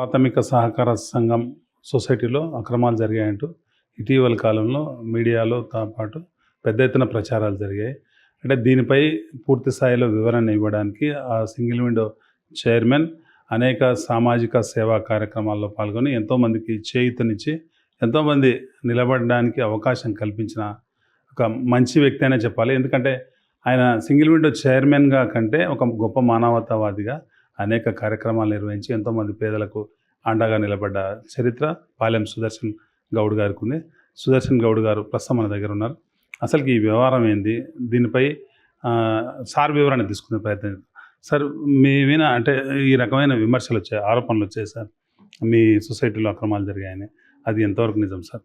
ప్రాథమిక సహకార సంఘం సొసైటీలో అక్రమాలు జరిగాయంటూ ఇటీవల కాలంలో మీడియాలోతో పాటు పెద్ద ఎత్తున ప్రచారాలు జరిగాయి. అంటే దీనిపై పూర్తి స్థాయిలో వివరణ ఇవ్వడానికి ఆ సింగిల్ విండో చైర్మన్ అనేక సామాజిక సేవా కార్యక్రమాల్లో పాల్గొని ఎంతోమందికి చేయూతనిచ్చి ఎంతోమంది నిలబడడానికి అవకాశం కల్పించిన ఒక మంచి వ్యక్తి అనే చెప్పాలి. ఎందుకంటే ఆయన సింగిల్ విండో చైర్మన్గా కంటే ఒక గొప్ప మానవతావాదిగా అనేక కార్యక్రమాలు నిర్వహించి ఎంతోమంది పేదలకు అండగా నిలబడ్డ చరిత్ర పాలెం సుదర్శన్ గౌడ్ గారికి ఉంది. సుదర్శన్ గౌడ్ గారు ప్రస్తుతం మన దగ్గర ఉన్నారు. అసలుకి ఈ వ్యవహారం ఏంది, దీనిపై సార్ వివరణ తీసుకునే ప్రయత్నం. సార్ మీ మీద అంటే ఈ రకమైన విమర్శలు వచ్చాయి, ఆరోపణలు వచ్చాయి సార్, మీ సొసైటీలో అక్రమాలు జరిగాయని. అది ఎంతవరకు నిజం సార్?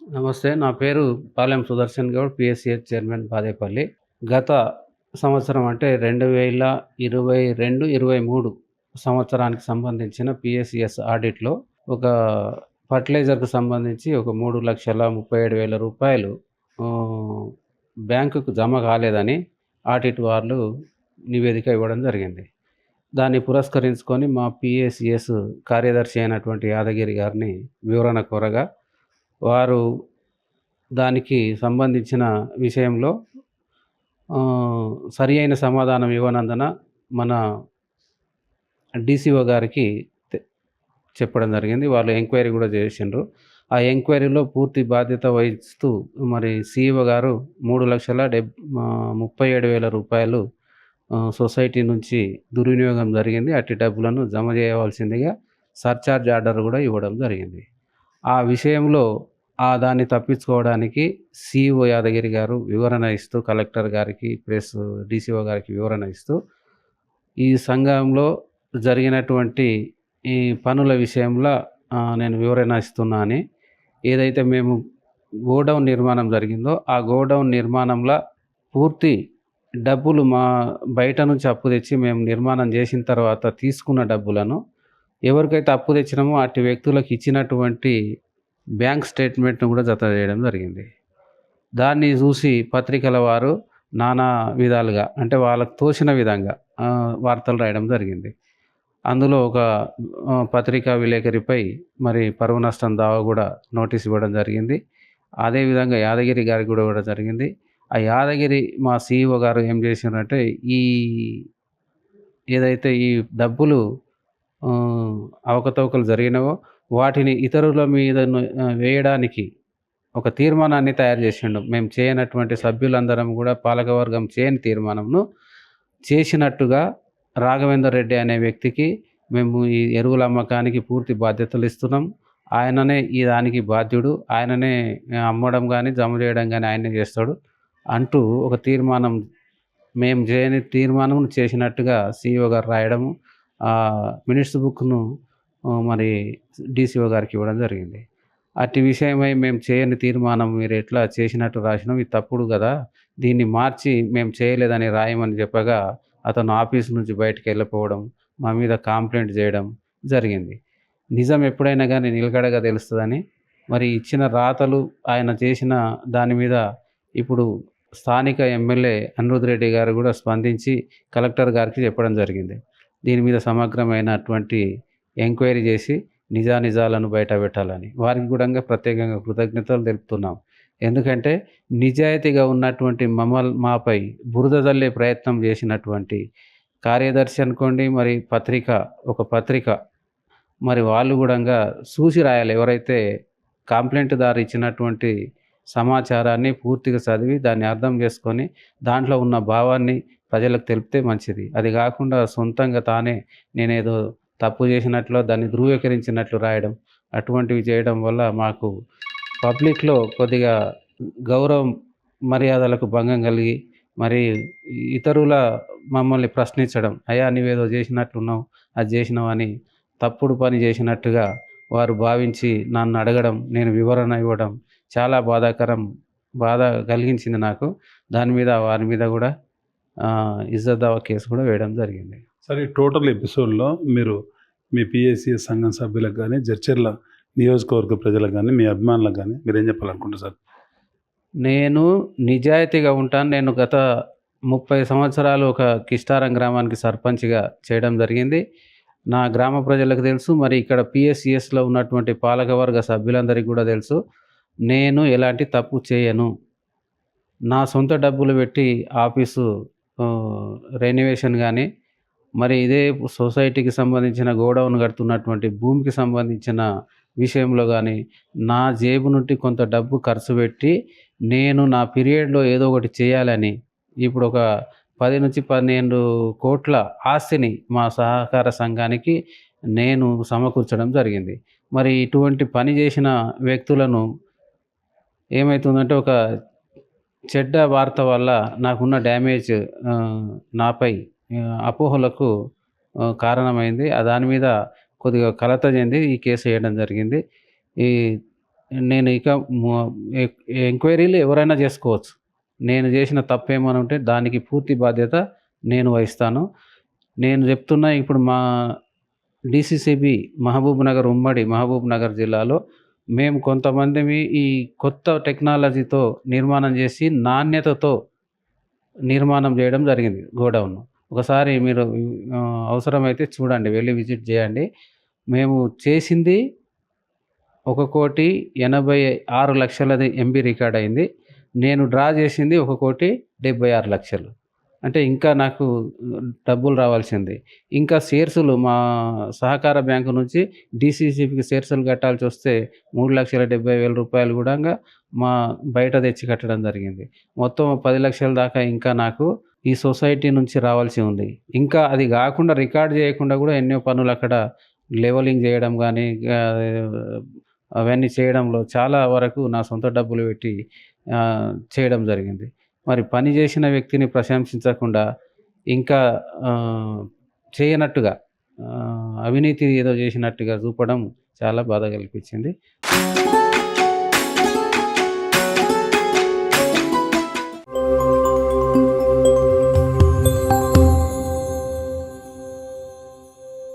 నమస్తే, నా పేరు పాలెం సుదర్శన్ గౌడ్, పిఎస్సిఎస్ చైర్మన్ బాదేపల్లి. గత సంవత్సరం అంటే 2022-23 సంవత్సరానికి సంబంధించిన పిఎస్సిఎస్ ఆడిట్లో ఒక ఫర్టిలైజర్కు సంబంధించి ఒక 3,37,000 రూపాయలు బ్యాంకుకు జమ కాలేదని ఆడిట్ వాళ్ళు నివేదిక ఇవ్వడం జరిగింది. దాన్ని పురస్కరించుకొని మా పిఎస్సిఎస్ కార్యదర్శి అయినటువంటి యాదగిరి గారిని వివరణ కోరగా వారు దానికి సంబంధించిన విషయంలో సరి అయిన సమాధానం ఇవ్వనందున మన డిసిఓ గారికి చెప్పడం జరిగింది. వాళ్ళు ఎంక్వైరీ కూడా చేసిండ్రు. ఆ ఎంక్వైరీలో పూర్తి బాధ్యత వహిస్తూ మరి సిఇఓ గారు 3,37,000 రూపాయలు సొసైటీ నుంచి దుర్వినియోగం జరిగింది. అట్టి డబ్బులను జమ చేయవలసిందిగా సర్చార్జ్ ఆర్డర్ కూడా ఇవ్వడం జరిగింది. ఆ విషయంలో దాన్ని తప్పించుకోవడానికి సిఇఓ యాదగిరి గారు వివరణ ఇస్తూ కలెక్టర్ గారికి ప్లస్ డిసిఓ గారికి వివరణ ఇస్తూ ఈ సంఘంలో జరిగినటువంటి ఈ పనుల విషయంలో నేను వివరణ ఇస్తున్నా అని, ఏదైతే మేము గోడౌన్ నిర్మాణం జరిగిందో ఆ గోడౌన్ నిర్మాణంలో పూర్తి డబ్బులు మా బయట నుంచి అప్పు తెచ్చి మేము నిర్మాణం చేసిన తర్వాత తీసుకున్న డబ్బులను ఎవరికైతే అప్పు తెచ్చినామో అట్టి వ్యక్తులకు ఇచ్చినటువంటి బ్యాంక్ స్టేట్మెంట్ను కూడా జత చేయడం జరిగింది. దాన్ని చూసి పత్రికల వారు నానా విధాలుగా అంటే వాళ్ళకు తోచిన విధంగా వార్తలు రాయడం జరిగింది. అందులో ఒక పత్రికా విలేకరిపై మరి పరువు నష్టం దావా కూడా నోటీస్ ఇవ్వడం జరిగింది. అదేవిధంగా యాదగిరి గారికి కూడా ఇవ్వడం జరిగింది. ఆ యాదగిరి మా సిఇఓ గారు ఏం చేసినారంటే ఏదైతే ఈ డబ్బులు అవకతవకలు జరిగినావో వాటిని ఇతరుల మీద వేయడానికి ఒక తీర్మానాన్ని తయారు చేసిండు. మేము చేయనటువంటి సభ్యులందరం కూడా పాలకవర్గం చేయని తీర్మానంను చేసినట్టుగా రాఘవేందర్ రెడ్డి అనే వ్యక్తికి మేము ఈ ఎరువుల అమ్మకానికి పూర్తి బాధ్యతలు ఇస్తున్నాం, ఆయననే ఈ దానికి బాధ్యుడు, ఆయననే అమ్మడం కానీ జమ చేయడం కానీ ఆయనే చేస్తాడు అంటూ ఒక తీర్మానం, మేము చేయని తీర్మానం చేసినట్టుగా సిఇఓ గారు రాయడము, మినిట్స్ బుక్ను మరి డిసిఓ గారికి ఇవ్వడం జరిగింది. అట్టి విషయమై మేము చేయని తీర్మానం మీరు ఎట్లా చేసినట్టు రాసినాం, ఇది తప్పుడు కదా, దీన్ని మార్చి మేము చేయలేదని రాయమని చెప్పగా అతను ఆఫీస్ నుంచి బయటకు వెళ్ళిపోవడం, మా మీద కంప్లైంట్ చేయడం జరిగింది. నిజం ఎప్పుడైనా కానీ నిలకడగా తెలుస్తుందని మరి ఇచ్చిన రాతలు ఆయన చేసిన దాని మీద ఇప్పుడు స్థానిక ఎమ్మెల్యే అనిరుద్ రెడ్డి గారు కూడా స్పందించి కలెక్టర్ గారికి చెప్పడం జరిగింది. దీని మీద సమగ్రమైనటువంటి ఎంక్వైరీ చేసి నిజానిజాలను బయట పెట్టాలని వారికి కూడా ప్రత్యేకంగా కృతజ్ఞతలు తెలుపుతున్నాం. ఎందుకంటే నిజాయితీగా ఉన్నటువంటి మాపై బురద జల్లే ప్రయత్నం చేసినటువంటి కార్యదర్శి అనుకోండి, మరి ఒక పత్రిక మరి వాళ్ళు కూడా చూసి రాయాలి. ఎవరైతే కంప్లైంట్ దారు ఇచ్చినటువంటి సమాచారాన్ని పూర్తిగా చదివి దాన్ని అర్థం చేసుకొని దాంట్లో ఉన్న భావాన్ని ప్రజలకు తెలిపితే మంచిది. అది కాకుండా సొంతంగా తానే నేనేదో తప్పు చేసినట్లు దాన్ని ధృవీకరించినట్లు రాయడం, అటువంటివి చేయడం వల్ల మాకు పబ్లిక్లో కొద్దిగా గౌరవం మర్యాదలకు భంగం కలిగి మరి ఇతరుల మమ్మల్ని ప్రశ్నించడం, అయ్యా నీవేదో చేసినట్లున్నావు, అది చేసినావు అని తప్పుడు పని చేసినట్టుగా వారు భావించి నన్ను అడగడం, నేను వివరణ ఇవ్వడం చాలా బాధ కలిగించింది నాకు. దాని మీద వారి మీద కూడా ఇజ్జత్ దావా కేసు కూడా వేయడం జరిగింది. సరే, టోటల్ ఎపిసోడ్లో మీరు మీ పిఎస్సిఎస్ సంఘం సభ్యులకు కానీ, జడ్చర్ల నియోజకవర్గ ప్రజలకు కానీ, మీ అభిమానులకు కానీ మీరేం చెప్పాలనుకుంటారు సార్? నేను నిజాయితీగా ఉంటాను. నేను గత 30 సంవత్సరాలు ఒక కిష్టారం గ్రామానికి సర్పంచ్గా చేయడం జరిగింది. నా గ్రామ ప్రజలకు తెలుసు. మరి ఇక్కడ పిఎస్సిఎస్‌లో ఉన్నటువంటి పాలకవర్గ సభ్యులందరికీ కూడా తెలుసు. నేను ఎలాంటి తప్పు చేయను. నా సొంత డబ్బులు పెట్టి ఆఫీసు రెనోవేషన్ గానీ, మరి ఇదే సొసైటీకి సంబంధించిన గోడౌన్ కడుతున్నటువంటి భూమికి సంబంధించిన విషయంలో గానీ, నా జేబు నుండి కొంత డబ్బు ఖర్చు పెట్టి, నేను నా పీరియడ్‌లో ఏదో ఒకటి చేయాలని ఇప్పుడు ఒక 10-12 కోట్ల ఆస్తిని మా సహకార సంఘానికి నేను సమకూర్చడం జరిగింది. మరి ఇటువంటి పని చేసిన వ్యక్తులను ఏమైతుందంటే, ఒక చెడ్డ వార్త వల్ల నాకున్న డ్యామేజ్ నాపై అపోహలకు కారణమైంది. దాని మీద కొద్దిగా కలత చెంది ఈ కేసు వేయడం జరిగింది. ఈ నేను ఇక మొ ఎ ఎంక్వైరీలు ఎవరైనా చేసుకోవచ్చు. నేను చేసిన తప్పేమైనా ఉంటే దానికి పూర్తి బాధ్యత నేను వహిస్తాను. నేను చెప్తున్నా, ఇప్పుడు మా డీసీసీబీ ఉమ్మడి మహబూబ్‌నగర్ జిల్లాలో మేము కొంతమందిమి ఈ కొత్త టెక్నాలజీతో నిర్మాణం చేసి నాణ్యతతో నిర్మాణం చేయడం జరిగింది గోడౌన్‌ను. ఒకసారి మీరు అవసరమైతే చూడండి, వెళ్ళి విజిట్ చేయండి. మేము చేసింది 1,86,00,000ది ఎంబీ రికార్డ్ అయింది. నేను డ్రా చేసింది 1,76,00,000. అంటే ఇంకా నాకు డబ్బులు రావాల్సింది. ఇంకా షేర్సులు మా సహకార బ్యాంకు నుంచి డీసీసీబీకి షేర్సులు కట్టాల్సి వస్తే రూ. 3,70,000 గూడంగా మా బయట తెచ్చి కట్టడం జరిగింది. మొత్తం 10,00,000 దాకా ఇంకా నాకు ఈ సొసైటీ నుంచి రావాల్సి ఉంది. ఇంకా అది గాకుండా రికార్డ్ చేయకుండా కూడా ఎన్నో పనులు అక్కడ లెవెలింగ్ చేయడం గానీ, అవన్నీ చేయడంలో చాలా వరకు నా సొంత డబ్బులు పెట్టి చేయడం జరిగింది. మరి పని చేసిన వ్యక్తిని ప్రశంసించకుండా ఇంకా చేయనట్టుగా అవినీతి ఏదో చేసినట్టుగా చూపడం చాలా బాధ కల్పించింది.